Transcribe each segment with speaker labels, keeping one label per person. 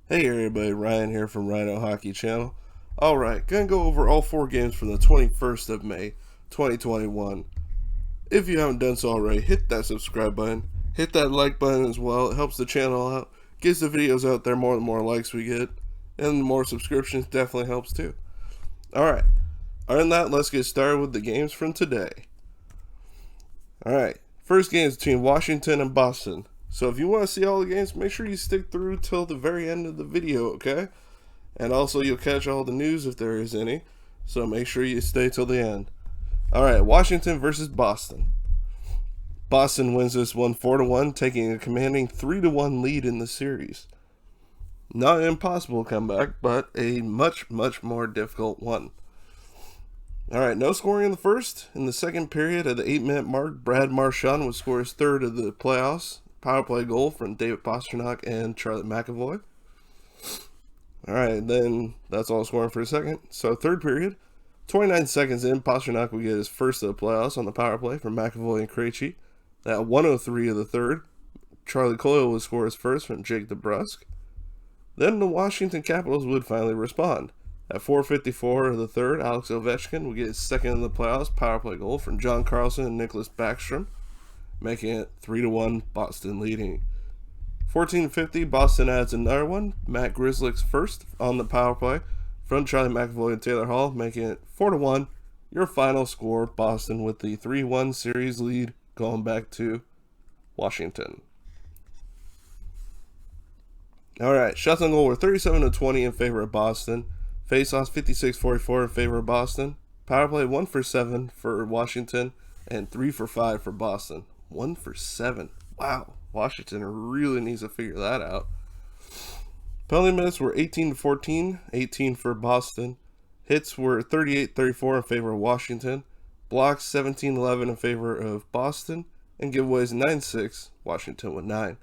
Speaker 1: Hey everybody, Ryan here from Rhino Hockey Channel. Alright, gonna go over all four games from the 21st of May, 2021. If you haven't done so already, hit that subscribe button, hit that like button as well. It helps the channel out, gets the videos out there more, the more likes we get, and the more subscriptions definitely helps too. Alright, other than that, let's get started with the games from today. Alright, first game is between Washington and Boston. So if you want to see all the games, make sure you stick through till the very end of the video, okay? And also, you'll catch all the news if there is any. So make sure you stay till the end. Alright, Washington versus Boston. Boston wins this one 4-1, taking a commanding 3-1 lead in the series. Not an impossible comeback, but a much, much more difficult one. Alright, no scoring in the first. In the second period, at the 8-minute mark, Brad Marchand would score his third of the playoffs. Power play goal from David Pastrnak and Charlie McAvoy. Alright, then that's all scoring for a second. So, third period, 29 seconds in, Pastrnak would get his first of the playoffs on the power play from McAvoy and Krejci. At 1:03 of the third, Charlie Coyle would score his first from Jake DeBrusk. Then the Washington Capitals would finally respond. At 4:54 of the third, Alex Ovechkin would get his second of the playoffs power play goal from John Carlson and Nicholas Backstrom, making it 3-1, Boston leading. 14:50, Boston adds another one, Matt Grzelcyk's first on the power play from Charlie McAvoy and Taylor Hall, making it 4-1. Your final score, Boston with the 3-1 series lead going back to Washington. Alright, shots on goal were 37-20 in favor of Boston. Faceoffs 56-44 in favor of Boston. Power play 1 for 7 for Washington and 3 for 5 for Boston. 1 for 7. Wow. Washington really needs to figure that out. Penalty minutes were 18-14, 18 for Boston. Hits were 38-34 in favor of Washington. Blocks 17-11 in favor of Boston. And giveaways 9-6, Washington with 9.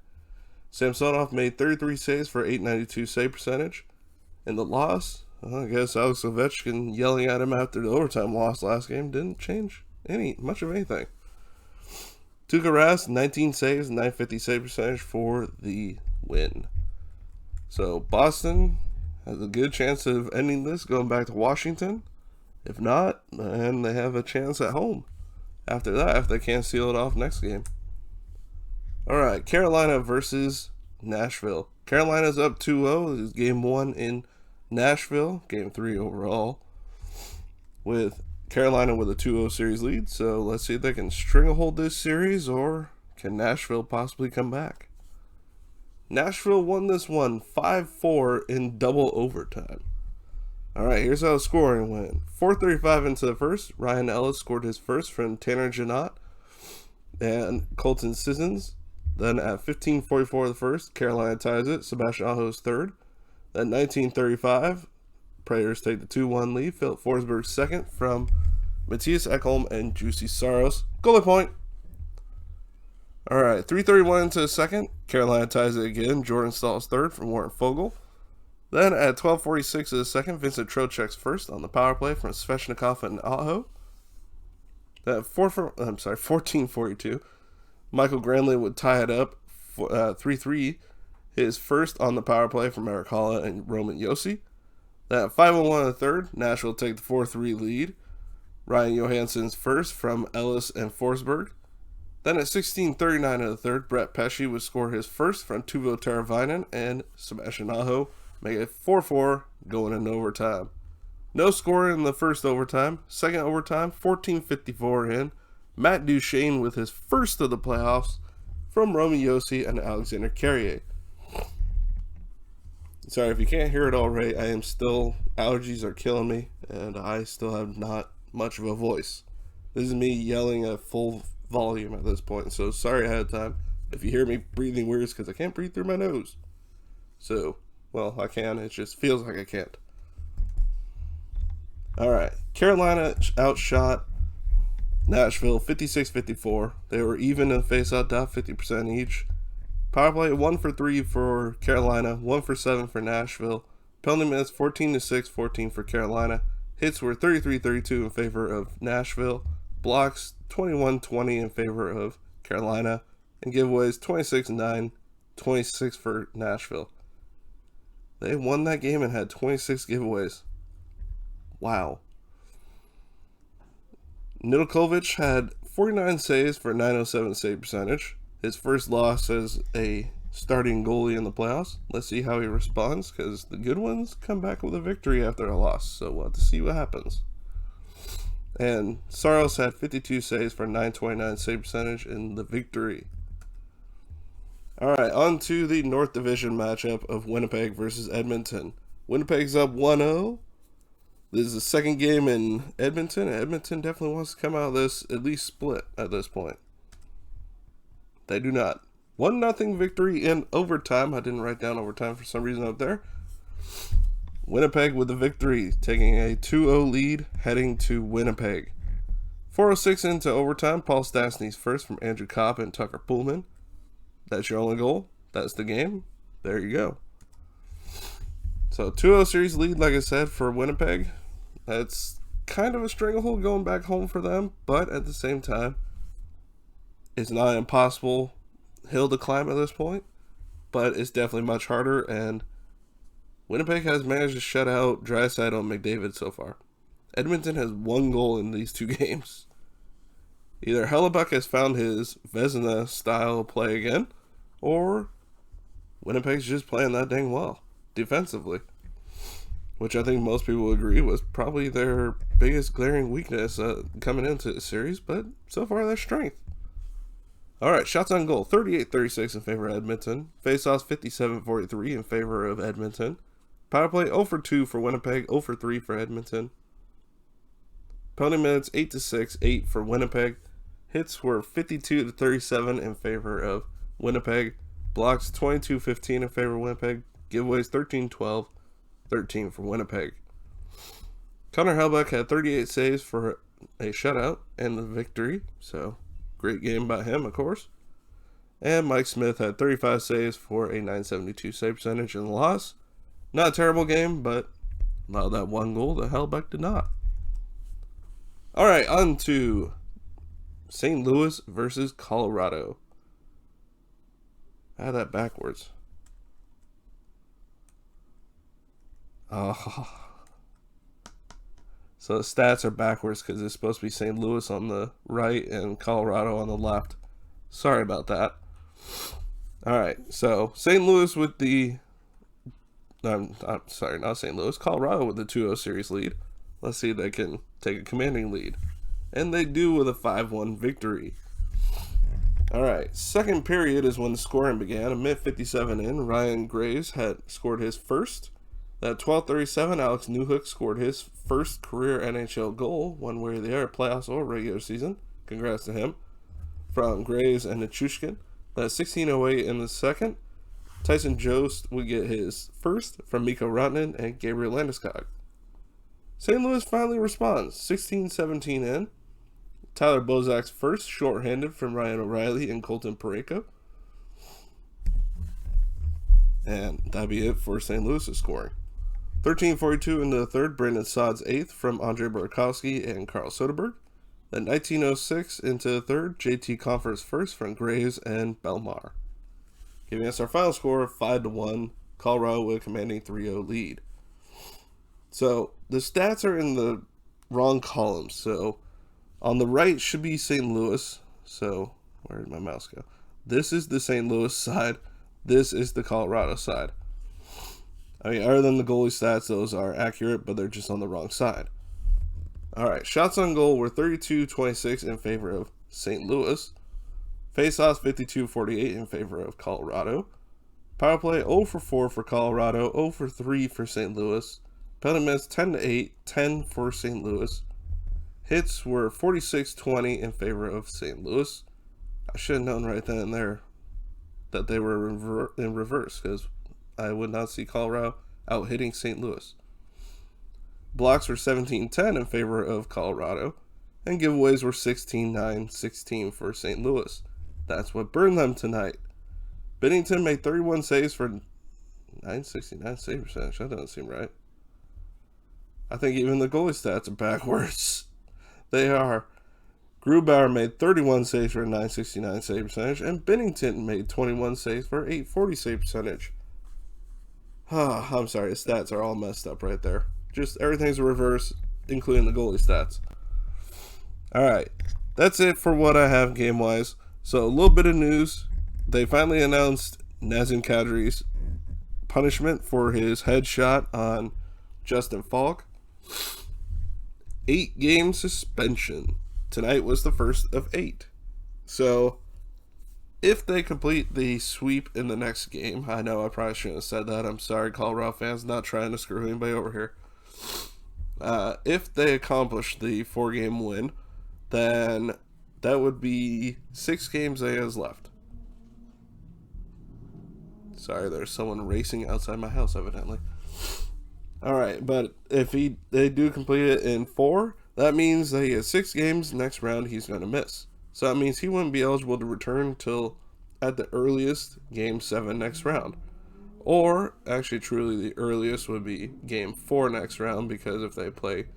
Speaker 1: Samsonov made 33 saves for 892 save percentage. In the loss, I guess Alex Ovechkin yelling at him after the overtime loss last game didn't change much of anything. Tuukka Rask, 19 saves, 950 save percentage for the win. So Boston has a good chance of ending this, going back to Washington. If not, then they have a chance at home after that if they can't seal it off next game. Alright, Carolina versus Nashville. Carolina's up 2-0. This is game 1 in Nashville, game 3 overall, with Carolina with a 2-0 series lead. So let's see if they can string a hold this series, or can Nashville possibly come back? Nashville won this one 5-4 in double overtime. Alright, here's how the scoring went. 4:35 into the first, Ryan Ellis scored his first from Tanner Janot and Colton Sissons. Then at 15:44 of the first, Carolina ties it, Sebastian Aho's third. Then 19:35, Predators take the 2-1 lead. Philip Forsberg's second from Matthias Ekholm and Juicy Saros. Goalie point. Alright, 3:31 into the second, Carolina ties it again. Jordan Staal's third from Warren Foegele. Then at 12:46 of the second, Vincent Trocheck's first on the power play from Svechnikov and Aho. Then at 14:42, Michael Granlund would tie it up 3-3. His first on the power play from Erik Haula and Roman Josi. Then at 5:01 in the third, Nashville take the 4-3 lead. Ryan Johansson's first from Ellis and Forsberg. Then at 16:39 of the third, Brett Pesce would score his first from Teuvo Teravainen and Sebastian Aho, make it 4-4 going into overtime. No scoring in the first overtime. Second overtime, 14:54 in. Matt Duchene with his first of the playoffs from Roman Josi and Alexander Carrier. Sorry if you can't hear it already, allergies are killing me, and I still have not much of a voice. This is me yelling at full volume at this point, so sorry ahead of time if you hear me breathing weird, because I can't breathe through my nose. So, well, I can, it just feels like I can't. Alright, Carolina outshot Nashville 56-54. They were even in face-out dot, 50% each. Power play 1 for 3 for Carolina, 1 for 7 for Nashville. Penalty minutes 14-6, 14 for Carolina. Hits were 33-32 in favor of Nashville. Blocks 21-20 in favor of Carolina. And giveaways 26-9, 26 for Nashville. They won that game and had 26 giveaways. Wow. Nidalkovic had 49 saves for 907 save percentage. His first loss as a starting goalie in the playoffs. Let's see how he responds, because the good ones come back with a victory after a loss. So we'll have to see what happens. And Saros had 52 saves for 929 save percentage in the victory. All right, on to the North Division matchup of Winnipeg versus Edmonton. Winnipeg's up 1-0. This is the second game in Edmonton. Edmonton definitely wants to come out of this at least split at this point. They do not. 1-0 victory in overtime. I didn't write down overtime for some reason up there. Winnipeg with the victory, taking a 2-0 lead, heading to Winnipeg. 4:06 into overtime, Paul Stastny's first from Andrew Kopp and Tucker Pullman. That's your only goal. That's the game. There you go. So 2-0 series lead, like I said, for Winnipeg. That's kind of a stranglehold going back home for them, but at the same time, it's not an impossible hill to climb at this point, but it's definitely much harder, and Winnipeg has managed to shut out Draisaitl and McDavid so far. Edmonton has 1 goal in these 2 games. Either Hellebuck has found his Vezina style play again, or Winnipeg's just playing that dang well defensively, which I think most people agree was probably their biggest glaring weakness coming into the series, but so far their strength. All right, shots on goal, 38-36 in favor of Edmonton. Faceoffs, 57-43 in favor of Edmonton. Power play, 0 for 2 for Winnipeg, 0 for 3 for Edmonton. Penalty minutes, 8-6, 8 for Winnipeg. Hits were 52-37 in favor of Winnipeg. Blocks, 22-15 in favor of Winnipeg. Giveaways, 13-12, 13 for Winnipeg. Connor Hellebuck had 38 saves for a shutout and the victory, so great game by him, of course. And Mike Smith had 35 saves for a 972 save percentage in the loss. Not a terrible game, but allowed that 1 goal that Hellebuck did not. All right, on to St. Louis versus Colorado. I had that backwards. Oh. So the stats are backwards because it's supposed to be St. Louis on the right and Colorado on the left. Sorry about that. All right, so St. Louis with the... I'm sorry, not St. Louis. Colorado with the 2-0 series lead. Let's see if they can take a commanding lead. And they do with a 5-1 victory. All right, second period is when the scoring began. A minute 57 in, Ryan Graves had scored his first. At 12:37, Alex Newhook scored his first career NHL goal, one way or the other, playoffs or regular season. Congrats to him. From Graves and Nichushkin. At 16:08 in the second, Tyson Jost would get his first from Mikko Rantanen and Gabriel Landeskog. St. Louis finally responds. 16:17 in. Tyler Bozak's first, shorthanded from Ryan O'Reilly and Colton Parayko. And that'd be it for St. Louis's scoring. 13:42 into the third, Brandon Saad's eighth from Andrei Burakovsky and Carl Soderberg. Then 19:06 into the third, JT Compher's first from Graves and Belmar. Giving us our final score of 5-1, Colorado with a commanding 3-0 lead. So the stats are in the wrong columns. So on the right should be St. Louis. So where did my mouse go? This is the St. Louis side. This is the Colorado side. I mean, other than the goalie stats, those are accurate, but they're just on the wrong side. All right, shots on goal were 32-26 in favor of St. Louis. Faceoffs 52-48 in favor of Colorado. Power play 0 for 4 for Colorado, 0 for 3 for St. Louis. Penalty minutes 10-8, 10 for St. Louis. Hits were 46-20 in favor of St. Louis. I should have known right then and there that they were in reverse, because I would not see Colorado out hitting St. Louis. Blocks were 17-10 in favor of Colorado, and giveaways were 16-9, 16 for St. Louis. That's what burned them tonight. Binnington made 31 saves for 969 save percentage. That doesn't seem right. I think even the goalie stats are backwards. They are. Grubauer made 31 saves for a 969 save percentage, and Binnington made 21 saves for 840 save percentage. I'm sorry, the stats are all messed up right there. Just everything's reverse, including the goalie stats. All right, that's it for what I have game-wise. So a little bit of news. They finally announced Nazem Kadri's punishment for his headshot on Justin Falk. 8-game suspension. Tonight was the first of 8. So if they complete the sweep in the next game, I know I probably shouldn't have said that. I'm sorry, Colorado fans, not trying to screw anybody over here. If they accomplish the 4-game win, then that would be 6 games they has left. Sorry, there's someone racing outside my house, evidently. Alright, but if they do complete it in 4, that means that he has 6 games. Next round, he's going to miss. So that means he wouldn't be eligible to return till, at the earliest, Game 7 next round. Or, actually, truly, the earliest would be Game 4 next round, because if they play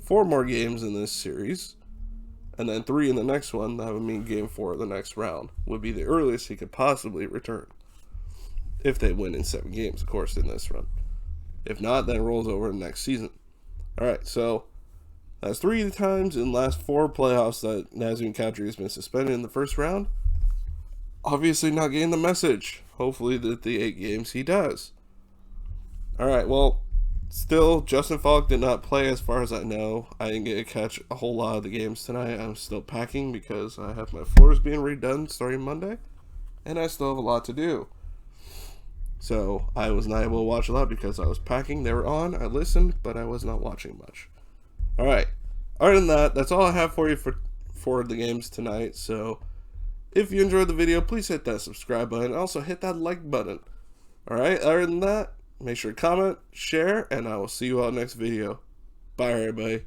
Speaker 1: 4 more games in this series, and then 3 in the next one, that would mean Game 4 of the next round would be the earliest he could possibly return. If they win in 7 games, of course, in this run. If not, then it rolls over in next season. Alright, so that's 3 times in the last 4 playoffs that Nazem Kadri has been suspended in the first round. Obviously not getting the message. Hopefully that the 8 games he does. Alright, well, still, Justin Falk did not play as far as I know. I didn't get to catch a whole lot of the games tonight. I'm still packing because I have my floors being redone starting Monday. And I still have a lot to do. So I was not able to watch a lot because I was packing. They were on. I listened, but I was not watching much. All right. Other than that, that's all I have for you for the games tonight. So if you enjoyed the video, please hit that subscribe button. Also hit that like button. All right. Other than that, make sure to comment, share, and I will see you all next video. Bye, everybody.